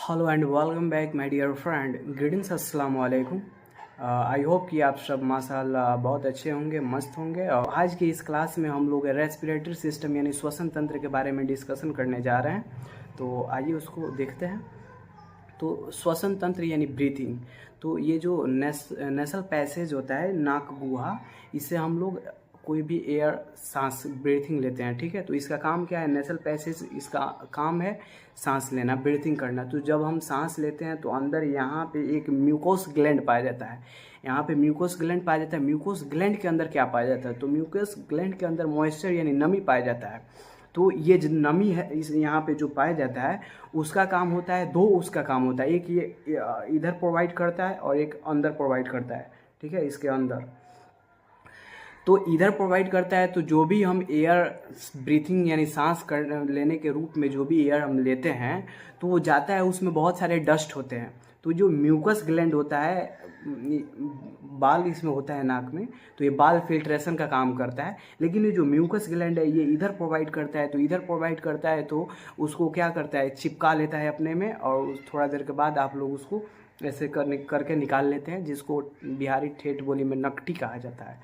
Hello and welcome back my dear friend. Greetings, अस्सलाम वालेकुम। I hope कि आप सब माशाल्लाह बहुत अच्छे होंगे, मस्त होंगे। और आज की इस क्लास में हम लोग रेस्पिरेटरी सिस्टम यानी श्वसन तंत्र के बारे में डिस्कशन करने जा रहे हैं। तो आइए उसको देखते हैं। तो श्वसन तंत्र यानी ब्रीथिंग, तो ये जो नेसल पैसेज होता है, नाक गुहा, इससे हम लोग कोई भी एयर सांस ब्रीथिंग लेते हैं। ठीक है, तो इसका काम क्या है? नेसल पैसेज, इसका काम है सांस लेना, ब्रीथिंग करना। तो जब हम सांस लेते हैं तो अंदर यहाँ पे एक म्यूकोस ग्लैंड पाया जाता है। यहाँ पे म्यूकोस ग्लैंड पाया जाता है। म्यूकोस ग्लैंड के अंदर क्या पाया जाता है? तो म्यूकोस ग्लैंड के अंदर मॉइस्चर यानी नमी पाया जाता है। तो ये जो नमी है इस यहाँ पे जो पाया जाता है, उसका काम होता है उसका काम होता है। एक ये इधर प्रोवाइड करता है और एक अंदर प्रोवाइड करता है। ठीक है, इसके अंदर तो इधर प्रोवाइड करता है। तो जो भी हम एयर ब्रीथिंग यानी सांस कर लेने के रूप में जो भी एयर हम लेते हैं तो वो जाता है, उसमें बहुत सारे डस्ट होते हैं। तो जो म्यूकस ग्लैंड होता है, बाल इसमें होता है नाक में, तो ये बाल फिल्ट्रेशन का काम करता है। लेकिन ये जो म्यूकस ग्लैंड है ये इधर प्रोवाइड करता है। तो इधर प्रोवाइड करता है तो उसको क्या करता है? चिपका लेता है अपने में, और थोड़ा देर के बाद आप लोग उसको ऐसे करके निकाल लेते हैं, जिसको बिहारी ठेठ बोली में नकटी कहा जाता है।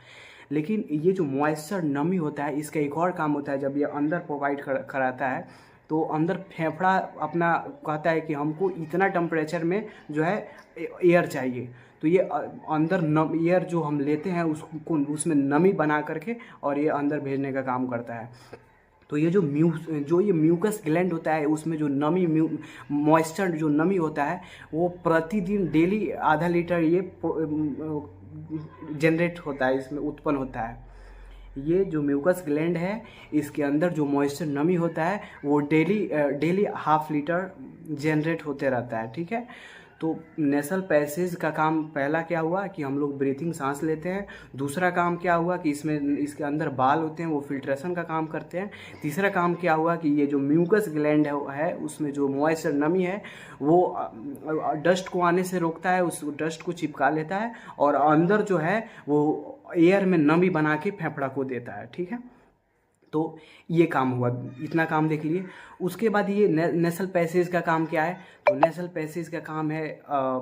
लेकिन ये जो मॉइस्चर नमी होता है, इसका एक और काम होता है। जब ये अंदर प्रोवाइड कराता है तो अंदर फेफड़ा अपना कहता है कि हमको इतना टेम्परेचर में जो है एयर चाहिए। तो ये अंदर एयर जो हम लेते हैं उसको उसमें नमी बना करके और ये अंदर भेजने का काम करता है। तो ये जो म्यूकस ग्लैंड होता है, उसमें जो नमी मॉइस्चर जो नमी होता है, वो प्रतिदिन डेली आधा लीटर ये जनरेट होता है, इसमें उत्पन्न होता है। ये जो म्यूकस ग्लैंड है, इसके अंदर जो मॉइस्चर नमी होता है वो डेली हाफ लीटर जनरेट होते रहता है। ठीक है, तो नेसल पैसेज का काम पहला क्या हुआ कि हम लोग ब्रीथिंग सांस लेते हैं। दूसरा काम क्या हुआ कि इसके अंदर बाल होते हैं, वो फिल्ट्रेशन का काम करते हैं। तीसरा काम क्या हुआ कि ये जो म्यूकस ग्लैंड है उसमें जो मॉइस्चर नमी है वो डस्ट को आने से रोकता है, उस डस्ट को चिपका लेता है और अंदर जो है वो एयर में नमी बना के फेफड़ा को देता है। ठीक है, तो ये काम हुआ, इतना काम देख लिए। उसके बाद ये नेसल पैसेज का काम क्या है? तो नेसल पैसेज का काम है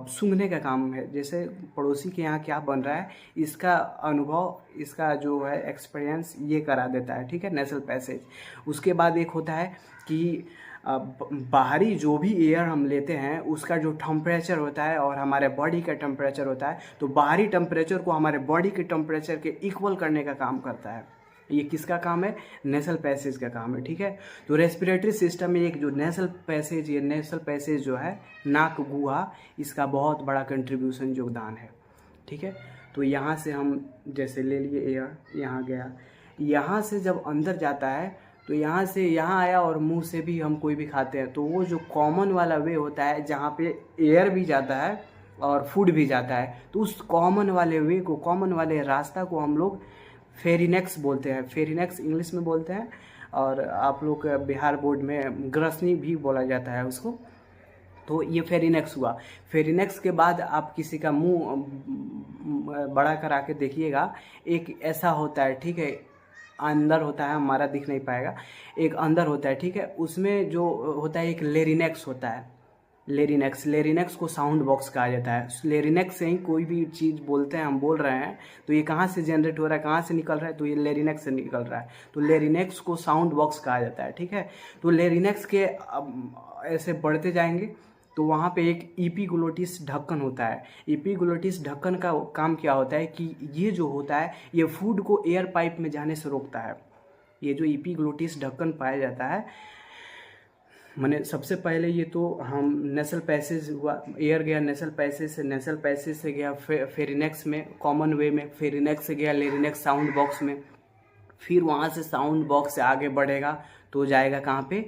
सूंघने का काम है। जैसे पड़ोसी के यहाँ क्या बन रहा है, इसका अनुभव, इसका जो है एक्सपीरियंस ये करा देता है। ठीक है, नेसल पैसेज। उसके बाद एक होता है कि बाहरी जो भी एयर हम लेते हैं उसका जो टेम्परेचर होता है और हमारे बॉडी का टेम्परेचर होता है, तो बाहरी टेम्परेचर को हमारे बॉडी के टेम्परेचर के इक्वल करने का काम करता है। ये किसका काम है? नेसल पैसेज का काम है। ठीक है, तो रेस्पिरेटरी सिस्टम में एक जो नेसल पैसेज, ये नेसल पैसेज जो है नाक गुहा, इसका बहुत बड़ा कंट्रीब्यूशन योगदान है। ठीक है, तो यहाँ से हम जैसे ले लिए एयर, यहाँ गया, यहाँ से जब अंदर जाता है तो यहाँ से यहाँ आया और मुंह से भी हम कोई भी खाते हैं, तो वो जो कॉमन वाला वे होता है जहाँ पे एयर भी जाता है और फूड भी जाता है, तो उस कॉमन वाले वे को, कॉमन वाले रास्ता को हम लोग फेरिनेक्स बोलते हैं। फेरिनेक्स इंग्लिश में बोलते हैं, और आप लोग बिहार बोर्ड में ग्रसनी भी बोला जाता है उसको। तो ये फेरिनेक्स हुआ। फेरिनेक्स के बाद आप किसी का मुंह बड़ा करा के देखिएगा, एक ऐसा होता है। ठीक है, अंदर होता है, हमारा दिख नहीं पाएगा, एक अंदर होता है। ठीक है, उसमें जो होता है एक लेरिनेक्स होता है। लेरिनेक्स को साउंड बॉक्स कहा जाता है। लेरिनेक्स से ही कोई भी चीज़ बोलते हैं, हम बोल रहे हैं तो ये कहाँ से जनरेट हो रहा है, कहाँ से निकल रहा है? तो ये लेरिनेक्स से निकल रहा है। तो लेरिनेक्स को साउंड बॉक्स कहा जाता है। ठीक है, तो लेरिनेक्स के ऐसे बढ़ते जाएंगे तो वहाँ पे एक इपीग्लोटिस ढक्कन होता है। इपीग्लोटिस ढक्कन का काम क्या होता है कि ये जो होता है ये फूड को एयर पाइप में जाने से रोकता है। ये जो इपीग्लोटिस ढक्कन पाया जाता है, मैंने सबसे पहले ये तो हम नेसल पैसेज हुआ, एयर गया नेसल पैसेज से गया फेरिनेक्स में, कॉमन वे में, फेरिनेक्स से गया लेरिनेक्स साउंड बॉक्स में, फिर वहाँ से साउंड बॉक्स से आगे बढ़ेगा तो जाएगा कहाँ पे?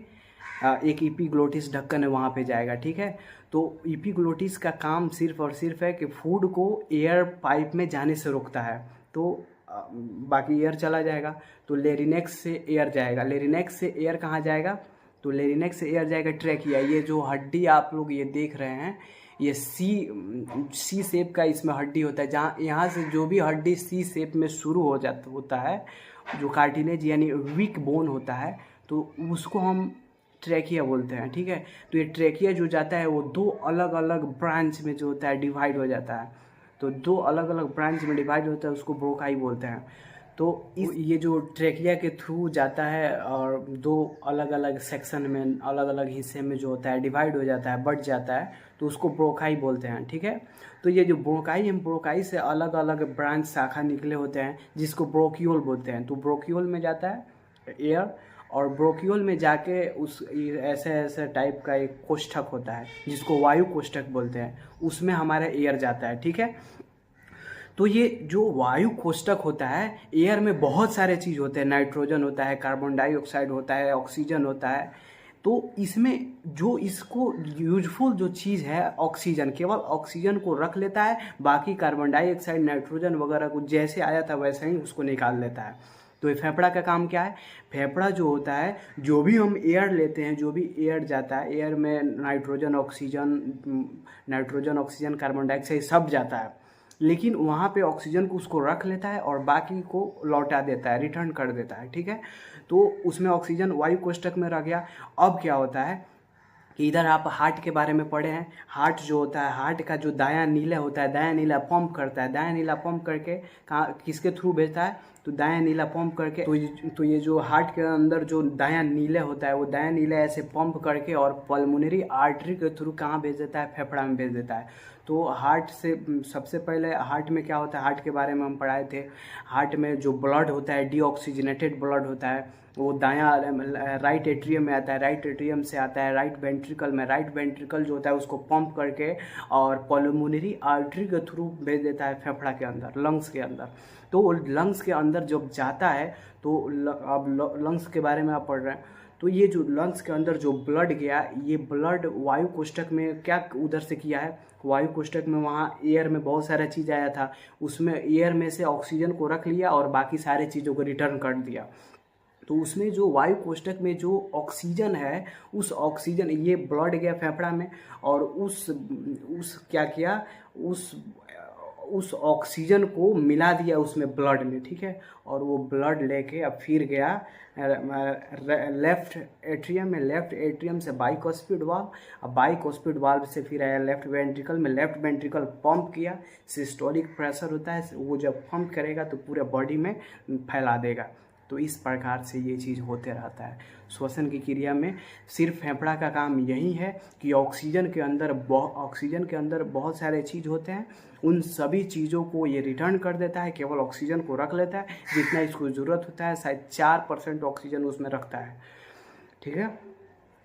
एक इपीग्लोटिस ढक्कन है, वहाँ पे जाएगा। ठीक है, तो इपीग्लोटिस का काम सिर्फ और सिर्फ है कि फूड को एयर पाइप में जाने से रोकता है। तो बाकी एयर चला जाएगा, तो लेरिनेक्स से एयर जाएगा। लेरिनेक्स से एयर कहाँ जाएगा? तो लेरिनेक्स से एयर जाएगा ट्रैकिया। ये जो हड्डी आप लोग ये देख रहे हैं, ये सी शेप का इसमें हड्डी होता है। जहाँ यहाँ से जो भी हड्डी सी शेप में शुरू होता है, जो कार्टिलेज यानी वीक बोन होता है, तो उसको हम ट्रेकिया बोलते हैं, ठीक है। तो ये ट्रेकिया जो जाता है वो दो अलग अलग ब्रांच में जो होता है डिवाइड हो जाता है। तो दो अलग अलग ब्रांच में डिवाइड होता है, उसको ब्रोकाई बोलते हैं। तो ये जो ट्रेकिया के थ्रू जाता है और दो अलग अलग सेक्शन में, अलग अलग हिस्से में जो होता है डिवाइड हो जाता है, बढ़ जाता है, तो उसको ब्रोकाई बोलते हैं, ठीक है। तो ये जो ब्रोकाई है, ब्रोकाई से अलग अलग ब्रांच शाखा निकले होते हैं जिसको ब्रोक्यूल बोलते हैं। तो ब्रोक्यूल में जाता है एयर, और ब्रोक्यूल में जाके उस ऐसे ऐसे टाइप का एक कोष्ठक होता है जिसको वायु कोष्ठक बोलते हैं, उसमें हमारा एयर जाता है, ठीक है। तो ये जो वायु कोष्ठक होता है, एयर में बहुत सारे चीज़ होते हैं, नाइट्रोजन होता है, कार्बन डाइऑक्साइड होता है, ऑक्सीजन होता है। तो इसमें जो इसको यूजफुल जो चीज़ है ऑक्सीजन, केवल ऑक्सीजन को रख लेता है, बाकी कार्बन डाइऑक्साइड, नाइट्रोजन वगैरह को जैसे आया था वैसे ही उसको निकाल लेता है। तो ये फेफड़ा का काम क्या है? फेफड़ा जो होता है, जो भी हम एयर लेते हैं, जो भी एयर जाता है, एयर में नाइट्रोजन ऑक्सीजन कार्बन डाइऑक्साइड सब जाता है, लेकिन वहाँ पे ऑक्सीजन को उसको रख लेता है और बाकी को लौटा देता है, रिटर्न कर देता है, ठीक है। तो उसमें ऑक्सीजन वायु कोष्ठक में रह गया। अब क्या होता है कि इधर आप हार्ट के बारे में पढ़े हैं। हार्ट जो होता है, हार्ट का जो दायां नीला होता है, दायां नीला पंप करता है, दायां नीला पंप करके कहाँ, किसके थ्रू भेजता है? तो दायां नीला पंप करके, तो ये जो हार्ट के अंदर जो दायां नीला होता है, वो दायां नीला ऐसे पंप करके और पल्मोनरी आर्टरी के थ्रू कहाँ भेज देता है? फेफड़ा में भेज देता है। तो हार्ट से सबसे पहले हार्ट में क्या होता है, हार्ट के बारे में हम पढ़ाए थे। हार्ट में जो ब्लड होता है, डीऑक्सीजनेटेड ब्लड होता है, वो दायां राइट एट्रियम में आता है, राइट एट्रियम से आता है राइट वेंट्रिकल में, राइट वेंट्रिकल जो होता है उसको पंप करके और पल्मोनरी आर्टरी के थ्रू भेज देता है फेफड़ा के अंदर, लंग्स के अंदर। तो लंग्स के अंदर जब जाता है, तो अब लंग्स के बारे में आप पढ़ रहे हैं, तो ये जो लंग्स के अंदर जो ब्लड गया, ये ब्लड वायु कोष्ठक में क्या उधर से किया है? वायु कोष्ठक में वहाँ एयर में बहुत सारा चीज़ आया था, उसमें एयर में से ऑक्सीजन को रख लिया और बाकी सारे चीज़ों को रिटर्न कर दिया। तो उसमें जो वायु कोष्ठक में जो ऑक्सीजन है, उस ऑक्सीजन, ये ब्लड गया फेफड़ा में और उस क्या किया, उस ऑक्सीजन को मिला दिया उसमें ब्लड में, ठीक है। और वो ब्लड लेके अब फिर गया लेफ्ट एट्रियम में, लेफ्ट एट्रियम से बाइकॉस्पिड वाल्व, अब बाइकॉस्पिड वाल्व से फिर आया लेफ्ट वेंट्रिकल में, लेफ्ट वेंट्रिकल पंप किया, सिस्टोलिक प्रेशर होता है, वो जब पंप करेगा तो पूरे बॉडी में फैला देगा। तो इस प्रकार से ये चीज़ होते रहता है। श्वसन की क्रिया में सिर्फ फेफड़ा का काम यही है कि ऑक्सीजन के अंदर बहुत सारे चीज़ होते हैं, उन सभी चीज़ों को ये रिटर्न कर देता है, केवल ऑक्सीजन को रख लेता है जितना इसको ज़रूरत होता है। शायद 4% ऑक्सीजन उसमें रखता है, ठीक है,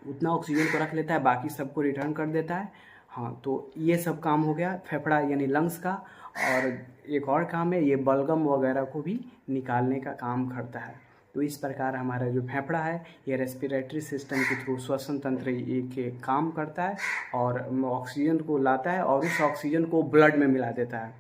उतना ऑक्सीजन को रख लेता है, बाकी सबको रिटर्न कर देता है। हाँ, तो ये सब काम हो गया फेफड़ा यानी लंग्स का। और एक और काम है, ये बलगम वगैरह को भी निकालने का काम करता है। तो इस प्रकार हमारा जो फेफड़ा है, ये रेस्पिरेटरी सिस्टम के थ्रू श्वसन तंत्र के काम करता है और ऑक्सीजन को लाता है और उस ऑक्सीजन को ब्लड में मिला देता है,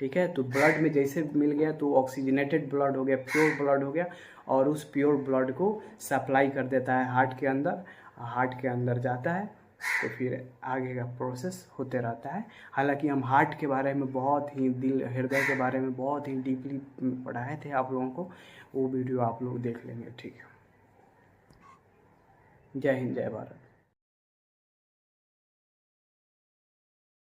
ठीक है। तो ब्लड में जैसे मिल गया तो ऑक्सीजनेटेड ब्लड हो गया, प्योर ब्लड हो गया, और उस प्योर ब्लड को सप्लाई कर देता है हार्ट के अंदर, हार्ट के अंदर जाता है, तो फिर आगे का प्रोसेस होते रहता है। हालांकि हम हार्ट के बारे में बहुत ही, दिल हृदय के बारे में बहुत ही डीपली पढ़ाए थे आप लोगों को, वो वीडियो आप लोग देख लेंगे, ठीक है। जय हिंद, जय भारत।